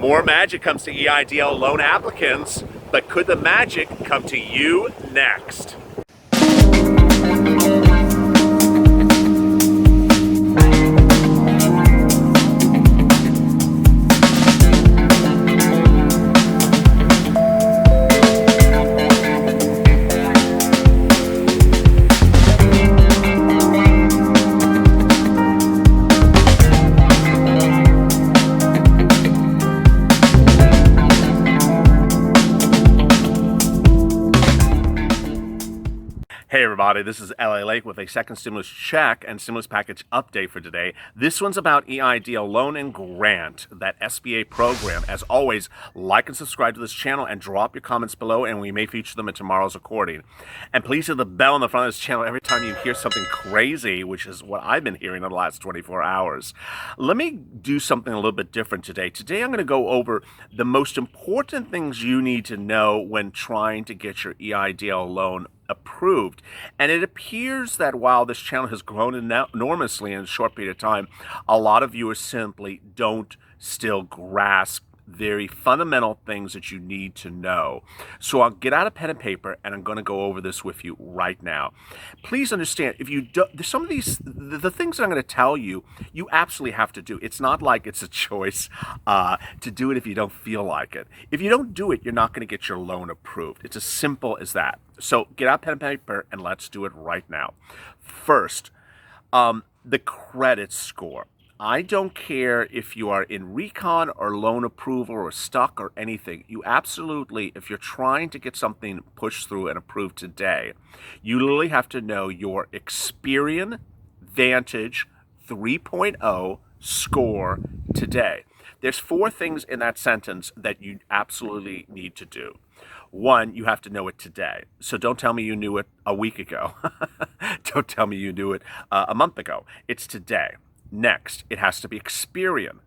More magic comes to EIDL loan applicants, but could the magic come to you next? Hey everybody, this is LALATE with a second stimulus check and stimulus package update for today. This one's about EIDL Loan and Grant, that SBA program. As always, like and subscribe to this channel and drop your comments below and we may feature them in tomorrow's recording. And please hit the bell on the front of this channel every time you hear something crazy, which is what I've been hearing in the last 24 hours. Let me do something a little bit different today. Today I'm going to go over the most important things you need to know when trying to get your EIDL loan approved. And it appears that while this channel has grown enormously in a short period of time, a lot of viewers simply don't still grasp very fundamental things that you need to know. So I'll get out a pen and paper and I'm going to go over this with you right now. Please understand, if you do, some of these, the things that I'm going to tell you, you absolutely have to do. It's not like it's a choice to do it if you don't feel like it. If you don't do it, you're not going to get your loan approved. It's as simple as that. So get out pen and paper and let's do it right now. First, the credit score. I don't care if you are in recon or loan approval or stuck or anything. You absolutely, if you're trying to get something pushed through and approved today, you literally have to know your Experian Vantage 3.0 score today. There's 4 things in that sentence that you absolutely need to do. 1, you have to know it today. So don't tell me you knew it a week ago. Don't tell me you knew it a month ago. It's today. Next, it has to be Experian.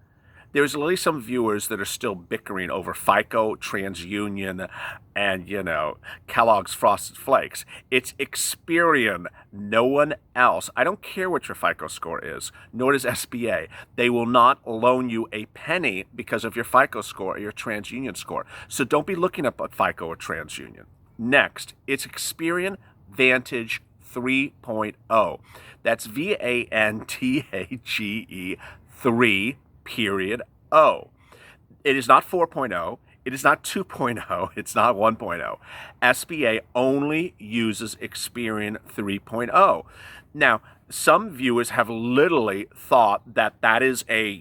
There's at least some viewers that are still bickering over FICO, TransUnion, and, Kellogg's Frosted Flakes. It's Experian, no one else. I don't care what your FICO score is, nor does SBA. They will not loan you a penny because of your FICO score or your TransUnion score. So don't be looking up at FICO or TransUnion. Next, it's Experian Vantage 3.0. That's VANTAGE 3.0. It is not 4.0. It is not 2.0. It's not 1.0. SBA only uses Experian 3.0. Now, some viewers have literally thought that that is a,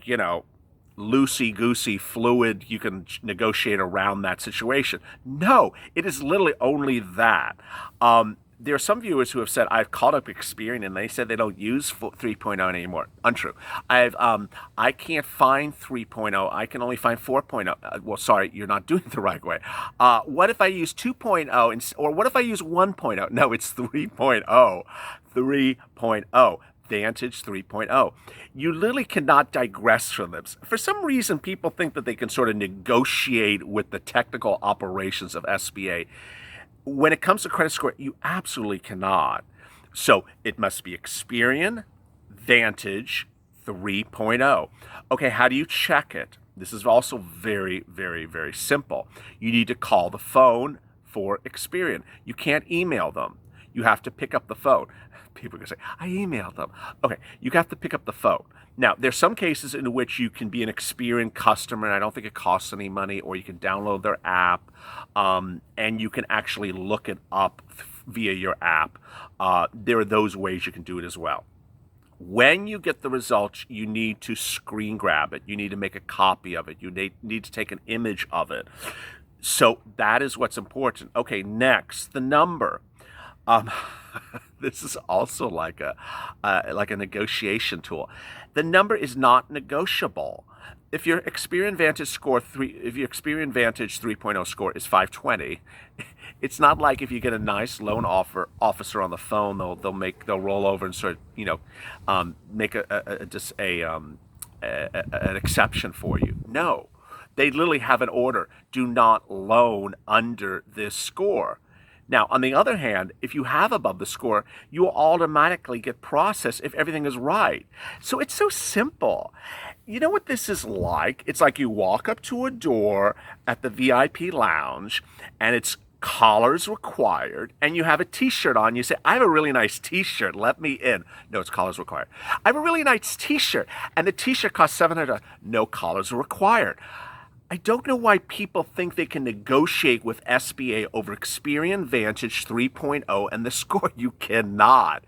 loosey-goosey fluid, you can negotiate around that situation. No, it is literally only that. There are some viewers who have said, I've called up Experian and they said they don't use 3.0 anymore. Untrue. I can't find 3.0. I can only find 4.0. Well, sorry, you're not doing it the right way. What if I use 2.0 or what if I use 1.0? No, it's 3.0. 3.0. Vantage 3.0. You literally cannot digress from this. For some reason, people think that they can sort of negotiate with the technical operations of SBA. When it comes to credit score, you absolutely cannot. So it must be Experian Vantage 3.0. Okay, how do you check it? This is also very, very, very simple. You need to call the phone for Experian. You can't email them. You have to pick up the phone. People are going to say, I emailed them. Okay, you have to pick up the phone. Now, there's some cases in which you can be an Experian customer, and I don't think it costs any money, or you can download their app, and you can actually look it up via your app. There are those ways you can do it as well. When you get the results, you need to screen grab it. You need to make a copy of it. You need to take an image of it. So that is what's important. Okay, next, the number. This is also like a negotiation tool. The number is not negotiable. If your Experian Vantage 3.0 score is 520, it's not like if you get a nice loan officer on the phone, they'll roll over and sort of make an exception for you. No, they literally have an order: do not loan under this score. Now, on the other hand, if you have above the score, you will automatically get processed if everything is right. So it's so simple. You know what this is like? It's like you walk up to a door at the VIP lounge and it's collars required and you have a t-shirt on. You say, I have a really nice t-shirt. Let me in. No, it's collars required. I have a really nice t-shirt and the t-shirt costs $700. No, collars are required. I don't know why people think they can negotiate with SBA over Experian Vantage 3.0 and the score. You cannot.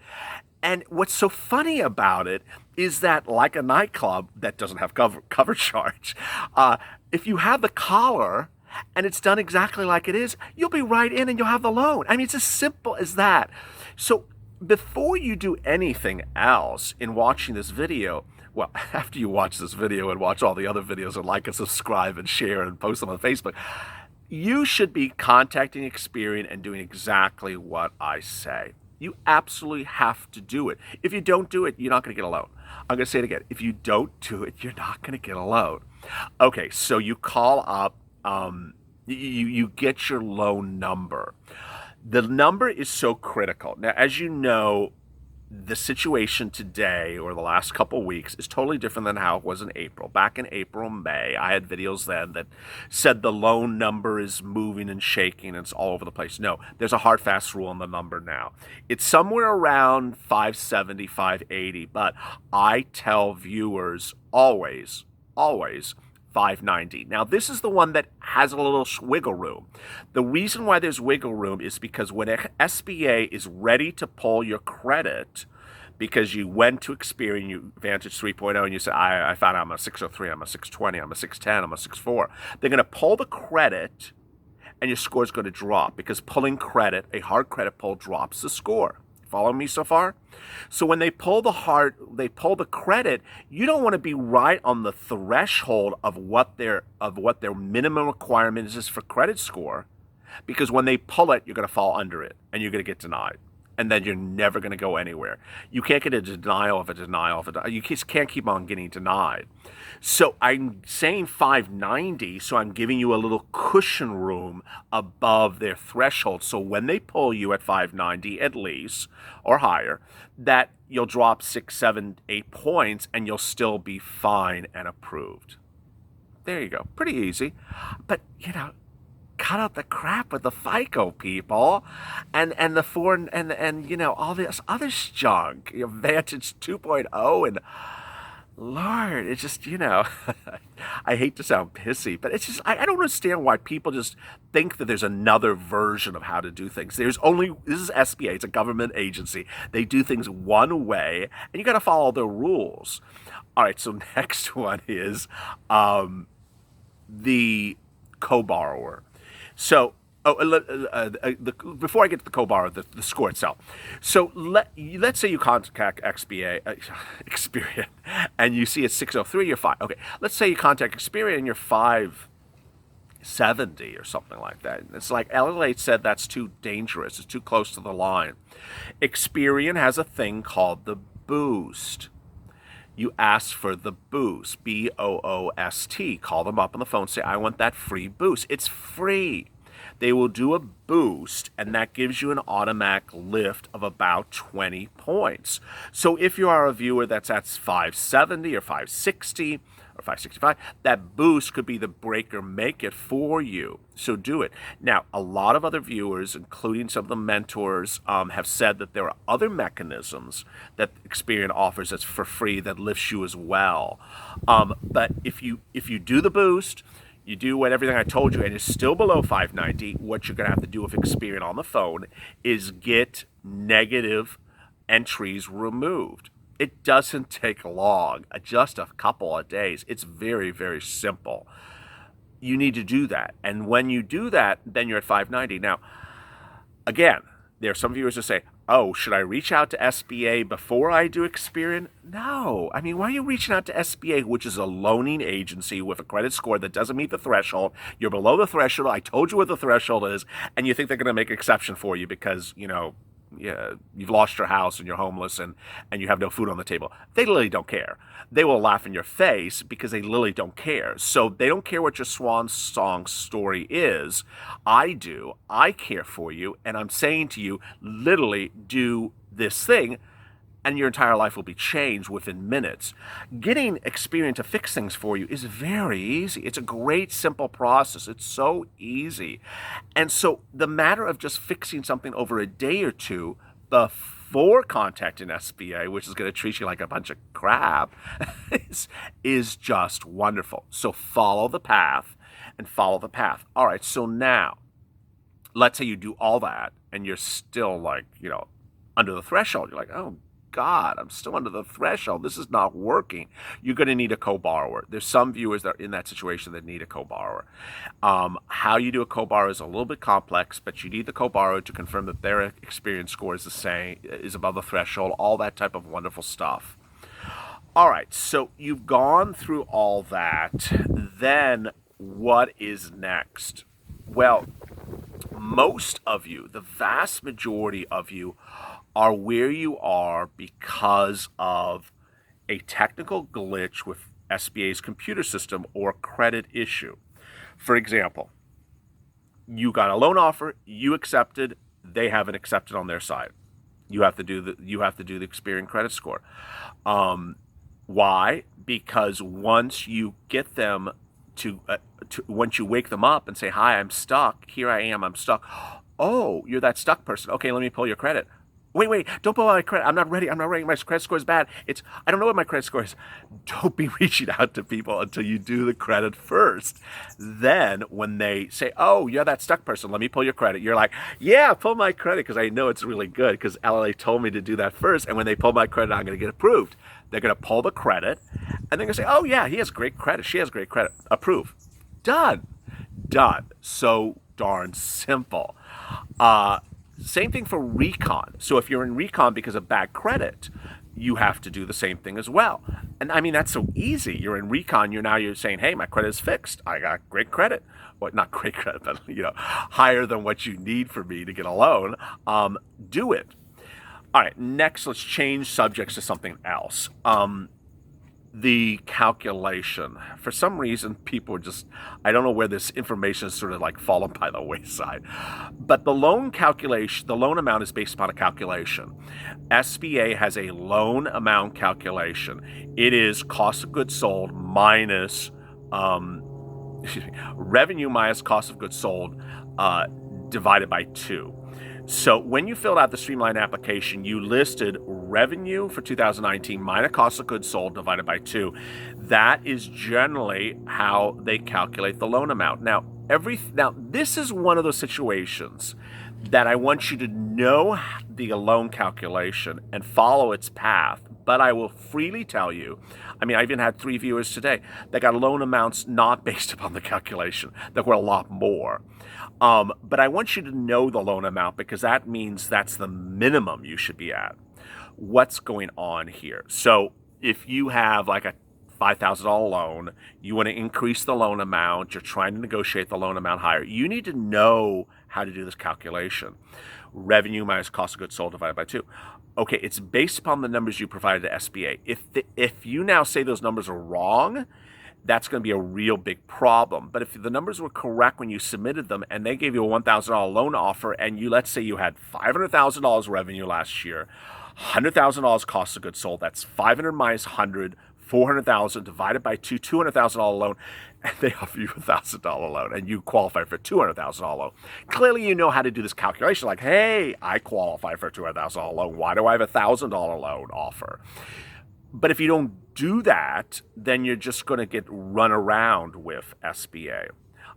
And what's so funny about it is that, like a nightclub that doesn't have cover charge, if you have the collar and it's done exactly like it is, you'll be right in and you'll have the loan. I mean, it's as simple as that. So before you do anything else in watching this video, well, after you watch this video and watch all the other videos and like and subscribe and share and post them on Facebook, you should be contacting Experian and doing exactly what I say. You absolutely have to do it. If you don't do it, you're not going to get a loan. I'm going to say it again. If you don't do it, you're not going to get a loan. Okay, so you call up, you get your loan number. The number is so critical. Now, as you know, the situation today or the last couple weeks is totally different than how it was in April. Back in April, May, I had videos then that said the loan number is moving and shaking and it's all over the place. No, there's a hard, fast rule on the number now. It's somewhere around 570, 580, but I tell viewers always 590. Now, this is the one that has a little wiggle room. The reason why there's wiggle room is because when SBA is ready to pull your credit because you went to Experian Vantage 3.0 and you said, I found out I'm a 603, I'm a 620, I'm a 610, I'm a 64, they're going to pull the credit and your score is going to drop because pulling credit, a hard credit pull, drops the score. Follow me so far? So when they pull the credit, you don't want to be right on the threshold of what their minimum requirement is for credit score, because when they pull it, you're going to fall under it and you're going to get denied. And then you're never going to go anywhere. You can't get a denial of a denial of a denial. You just can't keep on getting denied. So I'm saying 590, so I'm giving you a little cushion room above their threshold. So when they pull you at 590 at least, or higher, that you'll drop 6, 7, 8 points and you'll still be fine and approved. There you go. Pretty easy. But, cut out the crap with the FICO, people, and the foreign and all this other junk, Vantage 2.0, and Lord, it's just I hate to sound pissy, but it's just I don't understand why people just think that there's another version of how to do things. This is SBA, it's a government agency. They do things one way, and you got to follow their rules. All right, so next one is the co-borrower. So, before I get to the co-borrower, the score itself. So let's say you contact Experian, and you see it's 603, you're fine. Okay, let's say you contact Experian and you're 570 or something like that. It's like LALATE said that's too dangerous. It's too close to the line. Experian has a thing called the boost. You ask for the boost, BOOST. Call them up on the phone, say, I want that free boost. It's free. They will do a boost, and that gives you an automatic lift of about 20 points. So if you are a viewer that's at 570 or 560 or 565, that boost could be the break or make it for you. So do it. Now, a lot of other viewers, including some of the mentors, have said that there are other mechanisms that Experian offers that's for free that lifts you as well. But if you do the boost, you do everything I told you, and it's still below 590, what you're going to have to do with Experian on the phone is get negative entries removed. It doesn't take long, just a couple of days. It's very, very simple. You need to do that. And when you do that, then you're at 590. Now, again, there are some viewers who say, oh, should I reach out to SBA before I do Experian? No. I mean, why are you reaching out to SBA, which is a loaning agency with a credit score that doesn't meet the threshold? You're below the threshold. I told you what the threshold is, and you think they're going to make an exception for you because, you've lost your house and you're homeless and you have no food on the table. They literally don't care. They will laugh in your face because they literally don't care. So they don't care what your swan song story is. I do. I care for you. And I'm saying to you, literally do this thing and your entire life will be changed within minutes. Getting Experian to fix things for you is very easy. It's a great, simple process. It's so easy. And so the matter of just fixing something over a day or two before contacting SBA, which is going to treat you like a bunch of crap, is just wonderful. So follow the path and follow the path. All right, so now, let's say you do all that and you're still like, under the threshold. You're like, oh, God, I'm still under the threshold. This is not working. You're going to need a co-borrower. There's some viewers that are in that situation that need a co-borrower. How you do a co-borrower is a little bit complex, but you need the co-borrower to confirm that their experience score is the same, is above the threshold, all that type of wonderful stuff. All right, so you've gone through all that. Then what is next? Well, most of you, the vast majority of you, are where you are because of a technical glitch with SBA's computer system or credit issue. For example, you got a loan offer, you accepted, they haven't accepted on their side. You have to do the Experian credit score. Why? Because once you get them once you wake them up and say, "Hi, I'm stuck. Here I am. I'm stuck." "Oh, you're that stuck person. Okay, let me pull your credit." Wait, don't pull out my credit. I'm not ready. My credit score is bad. I don't know what my credit score is. Don't be reaching out to people until you do the credit first. Then when they say, "Oh, you're that stuck person, let me pull your credit," you're like, "Yeah, pull my credit because I know it's really good because LALATE told me to do that first. And when they pull my credit, I'm going to get approved." They're going to pull the credit and they're going to say, "Oh, yeah, he has great credit. She has great credit. Approve." Done. So darn simple. Same thing for recon. So if you're in recon because of bad credit, you have to do the same thing as well. And I mean, that's so easy. You're in recon, you're saying, "Hey, my credit is fixed. I got great credit." Well, not great credit, but higher than what you need for me to get a loan. Do it. All right, next, let's change subjects to something else. The calculation. For some reason, people are I don't know where this information is sort of like fallen by the wayside. But the loan calculation, the loan amount is based upon a calculation. SBA has a loan amount calculation. It is cost of goods sold minus, revenue minus cost of goods sold divided by 2. So when you filled out the Streamline application, you listed revenue for 2019 minus cost of goods sold divided by 2. That is generally how they calculate the loan amount. Now, this is one of those situations that I want you to know the loan calculation and follow its path. But I will freely tell you, I even had 3 viewers today that got loan amounts not based upon the calculation, that were a lot more. But I want you to know the loan amount because that means that's the minimum you should be at. What's going on here? So if you have like a $5,000 loan, you want to increase the loan amount, you're trying to negotiate the loan amount higher, you need to know how to do this calculation. Revenue minus cost of goods sold divided by 2. Okay, it's based upon the numbers you provided to SBA. If you now say those numbers are wrong, that's going to be a real big problem. But if the numbers were correct when you submitted them and they gave you a $1,000 loan offer and let's say you had $500,000 revenue last year, $100,000 cost of goods sold, that's 500 minus 100, 400,000 divided by 2, $200,000 loan, and they offer you a $1,000 loan and you qualify for a $200,000 loan. Clearly you know how to do this calculation, like, hey, I qualify for a $200,000 loan. Why do I have a $1,000 loan offer? But if you don't do that, then you're just going to get run around with SBA.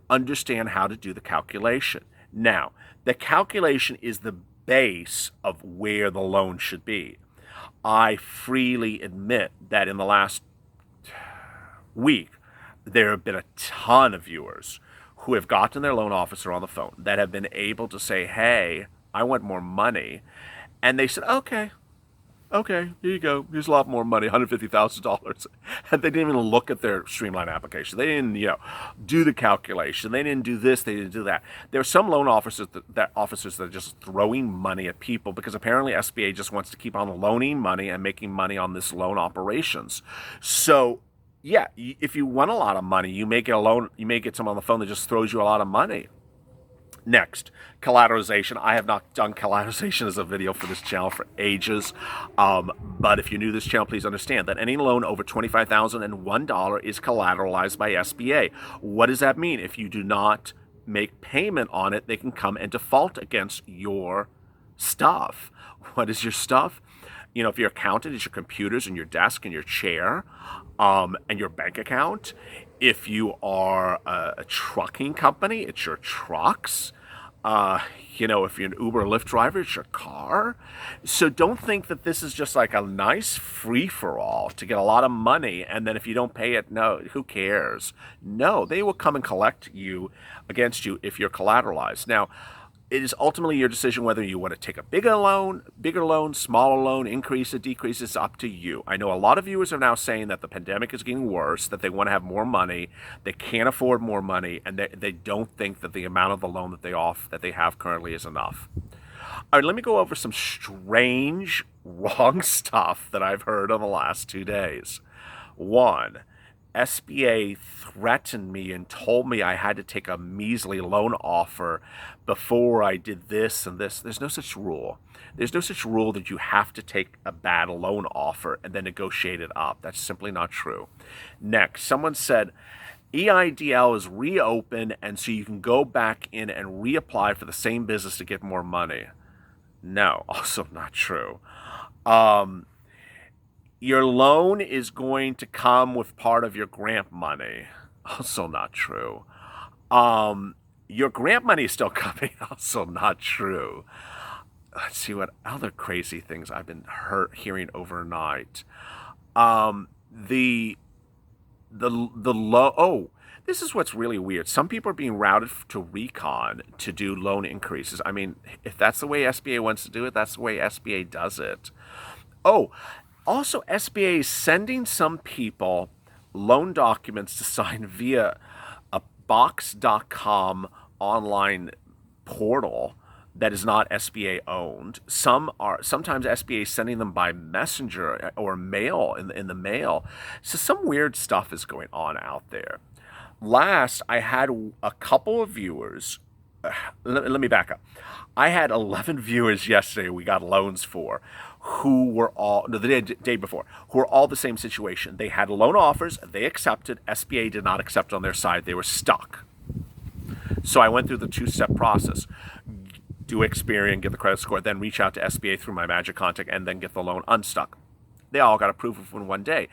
Understand how to do the calculation. Now, the calculation is the base of where the loan should be. I freely admit that in the last week, there have been a ton of viewers who have gotten their loan officer on the phone that have been able to say, "Hey, I want more money." And they said, okay, here you go. Here's a lot more money, $150,000. And they didn't even look at their Streamline application. They didn't, do the calculation. They didn't do this. They didn't do that. There are some loan officers that are just throwing money at people because apparently SBA just wants to keep on loaning money and making money on this loan operations. So, yeah, if you want a lot of money, you may get a loan. You may get someone on the phone that just throws you a lot of money. Next, collateralization. I have not done collateralization as a video for this channel for ages, but if you're new to this channel, please understand that any loan over $25,001 is collateralized by SBA. What does that mean? If you do not make payment on it, they can come and default against your stuff. What is your stuff? You know, if your accountant is your computers and your desk and your chair, and your bank account. If you are a trucking company, it's your trucks. You know, if you're an Uber or Lyft driver, it's your car. So don't think that this is just like a nice free-for-all to get a lot of money, and then if you don't pay it, no, who cares? No, they will come and collect you against you if you're collateralized. Now, it is ultimately your decision whether you want to take a bigger loan, smaller loan, increase it, decrease it. It's up to you. I know a lot of viewers are now saying that the pandemic is getting worse, that they want to have more money, they can't afford more money, and they don't think that the amount of the loan that they have currently is enough. All right, let me go over some strange, wrong stuff that I've heard in the last 2 days. One, SBA threatened me and told me I had to take a measly loan offer before I did this and this. There's no such rule. There's no such rule that you have to take a bad loan offer and then negotiate it up. That's simply not true. Next, someone said EIDL is reopened, and so you can go back in and reapply for the same business to get more money. No, also not true. Your loan is going to come with part of your grant money. Also not true. Your grant money is still coming. Also not true. Let's see what other crazy things I've been hearing overnight. This is what's really weird. Some people are being routed to Recon to do loan increases. I mean, if that's the way SBA wants to do it, that's the way SBA does it. Also, SBA is sending some people loan documents to sign via a box.com online portal that is not SBA owned. Sometimes SBA is sending them by messenger or mail in the mail. So some weird stuff is going on out there. Last, I had a couple of viewers. Let me back up. I had 11 viewers yesterday we got loans for who were all, the day before, who were all the same situation. They had loan offers, they accepted, SBA did not accept on their side, they were stuck. So I went through the two-step process. Do Experian, get the credit score, then reach out to SBA through my magic contact, and then get the loan unstuck. They all got approved within one day.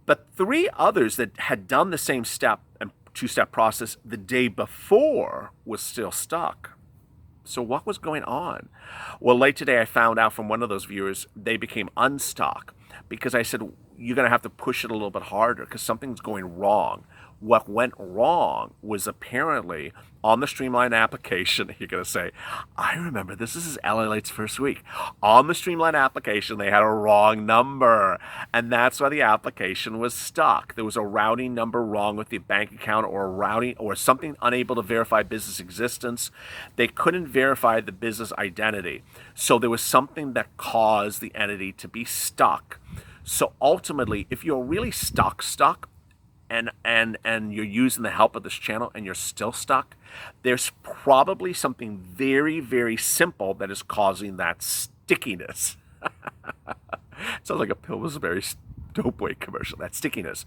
But 3 others that had done the same step and two-step process the day before was still stuck. So what was going on? Well, late today I found out from one of those viewers they became unstuck because I said, you're going to have to push it a little bit harder because something's going wrong. What went wrong was apparently on the Streamline application, you're going to say, I remember this is LALATE's first week. On the Streamline application, they had a wrong number, and that's why the application was stuck. There was a routing number wrong with the bank account or routing or something unable to verify business existence. They couldn't verify the business identity. So there was something that caused the entity to be stuck. So ultimately, if you're really stuck, and you're using the help of this channel and you're still stuck, there's probably something very, very simple that is causing that stickiness. Sounds like a Pillsbury Dopeway commercial, that stickiness.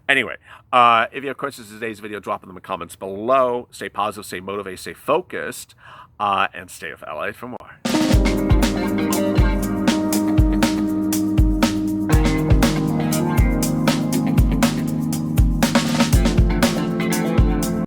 Anyway, if you have questions in today's video, drop them in the comments below. Stay positive, stay motivated, stay focused, and stay with LA for more.